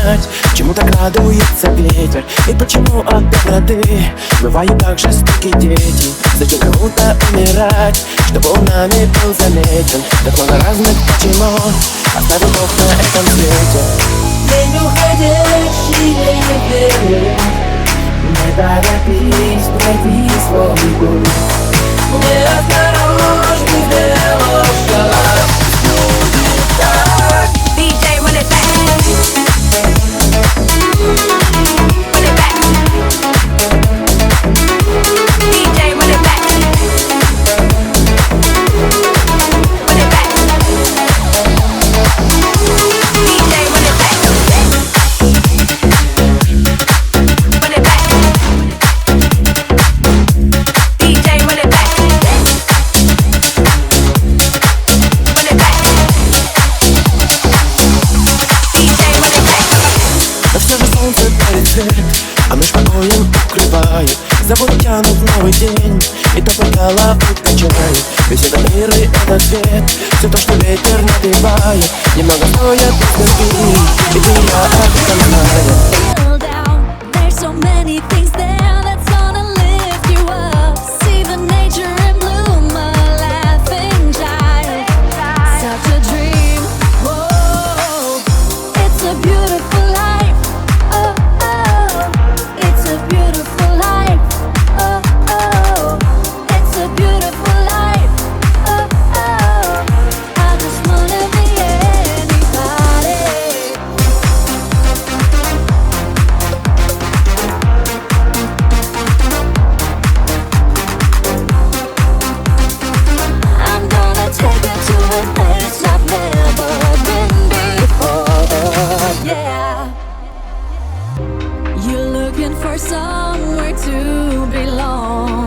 понять, чему так радуется ветер и почему от доброты бывают так жестоки дети. Зачем кому-то умирать, чтобы он нами был заметен? Так много разных почему оставил Бог на этом свете. День уходящий, день не торопись пройти свой путь. Неосторожный сделал шаг, будет так. DJ, run it back. Run it back. DJ, run it back. Run it back. DJ, run it back. Run it back. DJ, run it back. Run it back. DJ, run it back. Но все же солнце дарит свет, а ночь покоем укрывает. За воду тянут в новый день, и то голову качает. Весь этот мир и этот свет, все то, что ветер набивает. Немного стоят без любви, и ты я об этом знаю. There's so many things there that's gonna lift you up. See the nature in bloom, a laughing child. Such a dream, whoa. It's a beautiful life, oh, oh. It's a beautiful life, oh, oh. It's a beautiful life, oh, oh. I just wanna be anybody. I'm gonna take you to a place I've never been before, yeah. You're looking for somewhere to belong.